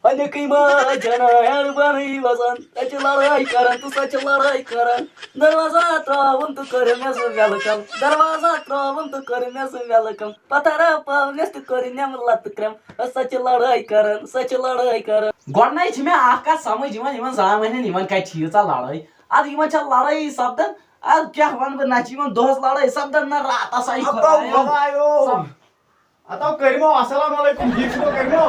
پنکٕے ماجَن بَنٕے وَسان سۄ چھِ لڑٲے کران تہٕ سۄ چھِ لڑٲے کران دروازہ ترٛاوُن تہٕ کٔرِو مےٚ سُہ ویلکم دروازہ ترٛاوُن تہٕ کٔرِو مےٚ سُہ ویلکم پتھرا پاونِس تہٕ کٔرِنٮ۪م لتہٕ کرٛٮ۪م سۄ چھِ لڑٲے کران سۄ چھِ لڑٲے کران. گۄڈٕنٕے چھِ مےٚ اکھ کتھ سمجھ یِوان زامہٕ یِمن کتہِ چھِ ییٖژاہ لڑٲے ادٕ یِمن چھےٚ لڑٲیی سپدان ادٕ کیٛاہ ونہٕ بہٕ نہ چھِ یِمن دۄہس لڑٲے سپدان نہ راتس اتو کرمو السلام علیکم ٹھیک چھو کرمو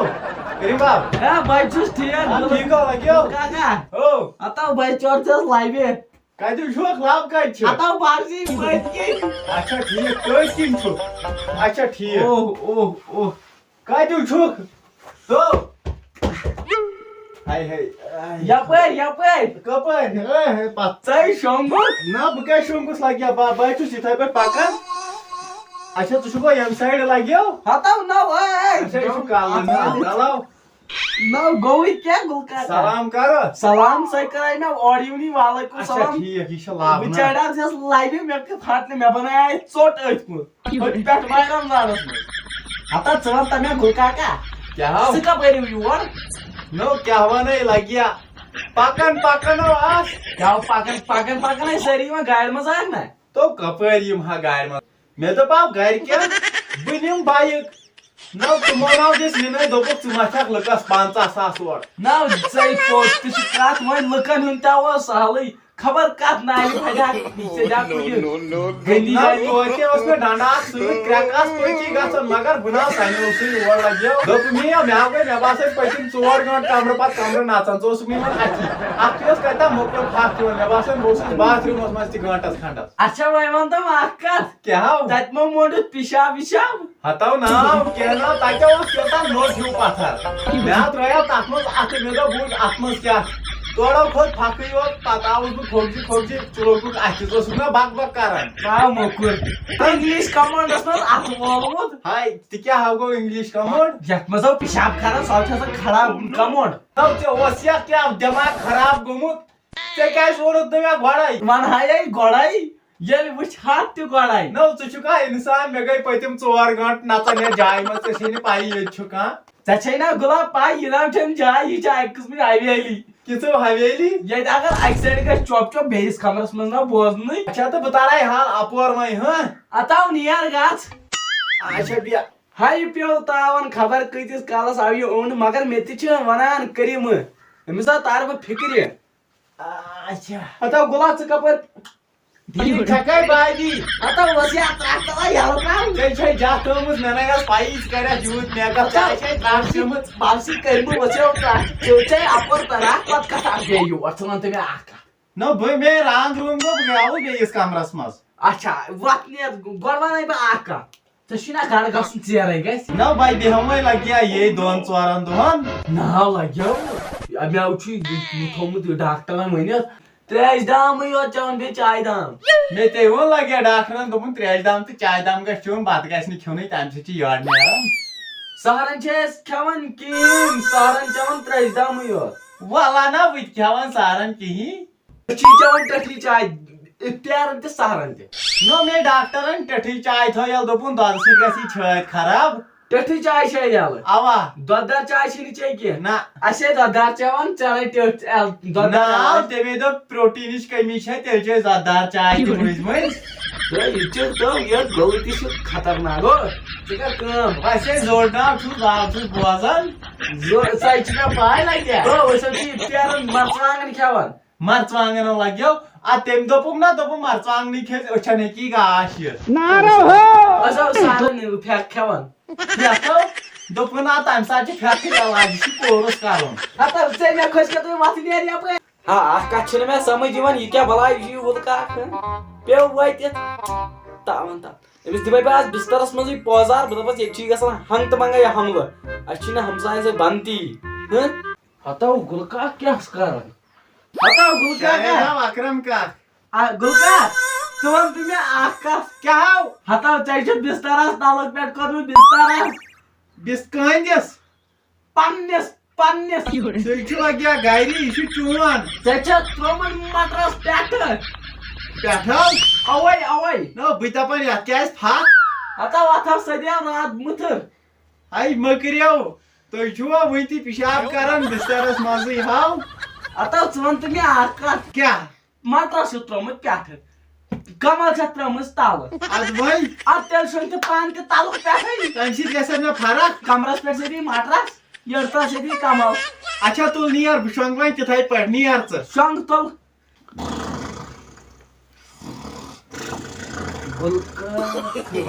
کریم باب ہے بھائی چھُس ٹھیٖک ٹھیک ہو لگیو کاکا او اتو بھائی چورژس لبہِ کتہِ چھو لب کتہِ چھِ اتو بارسی پٔتۍ کِنۍ اچھا ٹھیک پٔتۍ کِنۍ چھُ اچھا ٹھیک اوہ اوہ اوہ کتہِ چھُکھ تو ہاے ہاے یپٲرۍ یپٲرۍ کپٲرۍ ژے شۄنٛگُکھ نہ بہٕ کیٛازِ شۄنٛگُس لگیا بہٕ چھُس یِتھے پٲٹھۍ پکان اچھا ژٕ چھُکھ ییٚمہِ سایڈٕ لگیو ہتو نو اچھا یہِ چھُ کلہٕ چلو نو گوٚوٕے کیٛاہ گُل کاکا سلام کر سلام سۄے کراے مےٚ اورٕ یِونٕے وعلیکُم اچھا سلام ٹھیک یہِ چھِ لب بہٕ چڑیوس یۄس لبہِ مےٚ پھٹنہِ مےٚ بناے ژوٚٹ أتھۍ منٛز پٮ۪ٹھ ماہِ رمضانس منٛز ہتا ژٕ ون تا مےٚ گُل کاکا کیٛاہ ژٕ کپٲرۍ یِو یور نو کیٛاہ ونے لگیا پکان پکان آس کیٛاہ پکان پکان پکان ٲسۍ سٲری یِوان گاڑِ منٛز اکھ نا تو کپٲرۍ یِم ہا گاڑِ منٛز مےٚ دوٚپاو گرِکٮ۪ن بہٕ نِمہٕ بایِک نو تِمو نو دِژ مےٚ دوٚپُکھ ژٕ متھکھ لُکس 50,000 اورٕ نو ژے پوٚز تہِ چھِ کتھ وۄنۍ لُکن ہُنٛد تہِ اوس سہلٕے خبر کتھ نالہِ پھٹیٛاکھ گٔنٛدی توتہِ اوس مےٚ ڈنڈٕ اکھ سۭتۍ کرٛٮ۪کہٕ آسہٕ پٔچی گژھان مگر بہٕ نہ سنہِ اوسُے اور لگیو دوٚپ مےٚ گٔے مےٚ باسان پٔتِم 4 گٲنٛٹہٕ کمرٕ پتہٕ کمرٕ نژان ژٕ اوسُکھ مےٚ یِوان اَتھی اکھتُے اوس کتہِ موٚکُر پھکھ یِوان مےٚ باسان بہٕ اوسُس باتھ روٗمس منٛز تہِ گٲنٛٹس کھنڈس اچھا وۄنۍ ون تِم اکھ کتھ کیٛاہ تتہِ مہ موٚنڈُتھ پِشاب وِشاب ہتو ناو کینٛہہ ناو تتہِ اوس کیٛاہ نوٚٹ ہیوٗ پتھر مےٚ ترٛایو تتھ منٛز اتھٕ مےٚ دوٚپ وٕچھ اتھ منٛز کیٛاہ تورو کھوٚت پھکھٕے یوت پتہٕ آوُس بہٕ کھوٚجہِ کھوٚجہِ ژٕ لوگُکھ اَتھِ اوسُکھ نا بک بک کران آو موٚکُر انگلش کمانڈس منٛز اتھٕ وولمُت ہاے تہِ کیٛاہ ہاو گوٚو انگلش کموڈ یتھ منٛز او پِشاب کران سۄ چھِ آسان خراب کموڈ تو ژےٚ اوس یا کیٛاہ دٮ۪ماغ خراب گوٚمُت ژےٚ کیٛازِ ووٚنُتھ نہٕ مےٚ گۄڈے ونہاے گۄڈے ییٚلہِ وٕچھ ہتھ تہِ گۄڈے نو ژٕ چھُکھا انسان مےٚ گٔے پٔتِم 4 گٲنٛٹہٕ نژان یتھ جایہِ منٛز ژےٚ چھے نہٕ پایی ییٚتہِ چھُ کانٛہہ ژےٚ چھے نا گُلاب پاے یہِ نام چھنہٕ جاے یہِ چھِ اکہِ قٕسمٕچ حویلی کِژو حویلی ییٚتہِ اگر اکہِ سایڈٕ گژھِ چۄپ چۄپ بیٚیِس کمرس منٛز نا بوزنٕے اچھا تہٕ بہٕ ترے حال اپور وۄنۍ ہاں اتاو نیر گژھ اچھا بیٚیہِ ہایہِ پیٚو تاون خبر کۭتِس کالس آو یہِ اوٚنٛڈ مگر مےٚ تہِ چھِ ونان کٔرِمہٕ أمِس آو تارٕ بہٕ فِکرِ اچھا اتاو گُلاب ژٕ کپٲرۍ ٹھیٖک چھکھے بابی اتاو ؤژھ یا ترٛٹھ تلا یلہٕ تراو ژےٚ چھے جتھ تھٲومٕژ مےٚ نَے ٲس پایی ژٕ کریکھ یوٗت میک اپ ژےٚ چھے ترٛٹھ گٔمٕژ بابسی کٔرمہٕ ؤژھیو ترٛٹھ ژے اپور تراکھ پتہٕ کتھ اکھ بیٚیہِ یور ژٕ ون تہٕ مےٚ اکھ کتھ نہ بہٕ مےٚ رانٛگ روٗم گوٚو بہٕ گٔیاوُس بیٚیِس کمرس منٛز اچھا وتھ نیت گۄڈٕ ونَے بہٕ اکھ کتھ ژےٚ چھُے نا گرٕ گژھُن ژیرے گژھِ نہ بھائی بیٚہمٕے لگیا یے 2-4 دۄہن ناو لگیو مےٚ چھُ تھوٚمُت ڈاکٹرن ؤنِتھ تریش دامٕے یوت چٮ۪وان بیٚیہِ چاے دام مےٚ تے ووٚن لگیا ڈاکٹرن دوٚپُن تریش دام تہٕ چاے دام گژھِ چیوٚن بتہٕ گژھِ نہٕ کھیوٚنُے تمہِ سۭتۍ چھِ یٔڈ نیران سہرن چھِ أسۍ کھٮ۪وان کِہیٖنۍ سہرن چٮ۪وان تریش دامٕے یوت واللہ نہ بہٕ تہِ کھٮ۪وان سہرن کِہیٖنۍ أسۍ چھِ چٮ۪وان ٹٔٹھلی چاے اِفتیارن تہِ سہرن تہِ نو مےٚ ڈاکٹرن ٹٮ۪ٹھٕے چاے تھٲو ییٚلہِ دوٚپُن دۄدٕ سۭتۍ گژھِ یہِ چھٲتۍ خراب ٹٔٹھٕے چاے چھے یلہٕ اوا دۄددار چاے چھے چے کینٛہہ نہ اسے دۄددار چٮ۪وان ژےٚ ٹٔٹھ نہ دۄددار تٔمے دوٚپ پروٹیٖنٕچ کٔمی چھےٚ تیٚلہِ چھِ أسۍ دۄددار چاے تہِ روٗزمٕتۍ یہِ چھِ تہٕ یہِ گوٚو تہِ چھُ خطرناک گوٚو ژٕ کر کٲم ویسے زوٚر ناو چھُس باب چھُس بوزان سۄے چھِ مےٚ پاے لگہِ أسۍ حظ چھِ اِفتیارن مرژٕوانٛگن کھٮ۪وان مرژٕوانٛگن لگیو ادٕ تٔمۍ دوٚپُکھ نا دوٚپُن مرژٕوانٛگنٕے کھیٚژ أچھن ہیٚکی گاش یِتھ أسۍ حظ سہرن پھٮ۪کھ کھٮ۪وان پھٮ۪کھو دوٚپُن آ تمہِ ساتہٕ چھِ پھٮ۪کھٕے علاج یہِ چھُ کورُس کرُن ہتا ژے مےٚ کھٔسۍ کیٛاہ تُہۍ وتھ نیر یپٲرۍ ہا اکھ کتھ چھِنہٕ مےٚ سمجھ یِوان یہِ کیٛاہ بلاے چھُ یہِ وُلہٕ کاک پیٚو وٲتِتھ تاون تتھ أمِس دِمے بہٕ آز بسترس منٛزٕے پٲزار بہٕ دپس ییٚتہِ چھُے گژھان ہنٛگ تہٕ منٛگے حملہٕ اسہِ چھُنہٕ ہمساین سۭتۍ بنتی ہتو گُلہٕ کاک کیٛاہ کران ہتو گُلہٕ کاکا اکرم کاک گُلہٕ کاک ژٕ ون تہٕ مےٚ اکھ کتھ کیٛاہ ہتو ژےٚ چھُ بسترس تلہٕ پٮ۪ٹھ کوٚرمُت بسترس کٕہٕنٛدِس پننِس پننِس تیٚلہِ چھُ لگیا گرِ یہِ چھُ چون ژےٚ چھُ تروومُت مٹرس پٮ۪ٹھٕ پٮ۪ٹھو اوے اوے نو بہٕ دپان یتھ کیٛازِ پھکھ ہتا وتھو سدیو رات مٕتھٕر اے مٔکریو تُہۍ چھُوا وٕنہِ تہِ پِشاب کران بِسترس منٛزٕے ہاو اَتھ ژٕ وَن تہٕ مےٚ اکھ کَتھ کیٛاہ مٹرس چھُ ترٛومُت پٮ۪ٹھٕ کمل چھَتھ ترٛٲمٕژ تَلہٕ اَدٕ وۄنۍ اَدٕ تیٚلہِ چھُنہٕ تہِ پانہٕ تہِ تَلُک پٮ۪ٹھٕے تَمہِ سۭتۍ گژھِ مےٚ فرق کمرس پٮ۪ٹھ چھِ دی مٹرس یٔڑتس چھِ دی کمل اچھا تُل نیر بہٕ شۄنٛگہٕ وۄنۍ تِتھٕے پٲٹھۍ نیر ژٕ شۄنٛگ تُل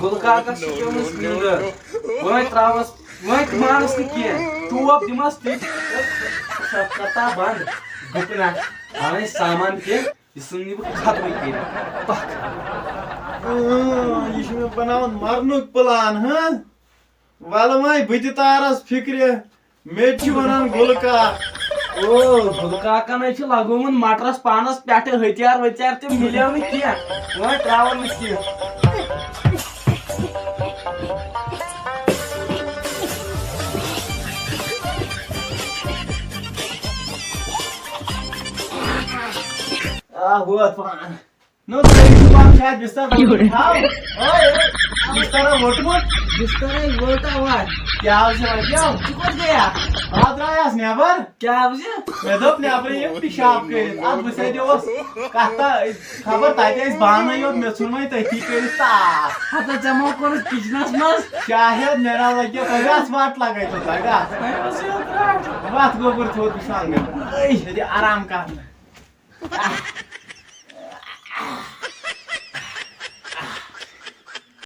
گُلکاکس چھِ پیٚمٕژ نیٚنٛدٕر وۄنۍ تراوس وۄنۍ مانس نہٕ کینٛہہ ٹوپ دِمس تِتہِ کتا بنٛد گُپنا اَنے سامان کینٛہہ یہِ ژھٕننہِ بہٕ ختمٕے کٔرِتھ پکھ یہِ چھُ مےٚ بناوُن مرنُک پلان ہاں وَلہٕ وۄنۍ بہٕ تہِ تارس فِکرِ مےٚ تہِ چھُ ونان گُلہٕ کاک او گُلکاکن ہے چھُ لگومُت مٹرس پانس پٮ۪ٹھٕ ہتھیار ؤتھیار تہِ مِلیو نہٕ کینٛہہ وۄنۍ تراون نہٕ کینٛہہ ووت پان نو تۄہہِ چھُو پانہٕ شاید بِستر تھاو بِستر ووٚٹمُت بسترے وٲتا وات کیٛاہ حظ چھُ وۄنۍ کیٛاہ ژٕ کوٚت گٔیا بہٕ درٛایس نٮ۪بر کیٛاہ وٕچھِ مےٚ دوٚپ نٮ۪برٕ یِم پِشاب کٔرِتھ اَدٕ بہٕ سۭتۍ اوس کتھ خبر تتہِ ٲسۍ بانٕے یوت مےٚ ژھُن وۄنۍ تٔتھی کٔرِتھ تاپھ ہتا ژےٚ مو کوٚرُتھ کِچنس منٛز شاہد مےٚ نہ لگہِ تگس وٹ لگے تو تگس وتھ گوبُر تھوٚد شۄنٛگہٕ ییٚتہِ آرام کرنہٕ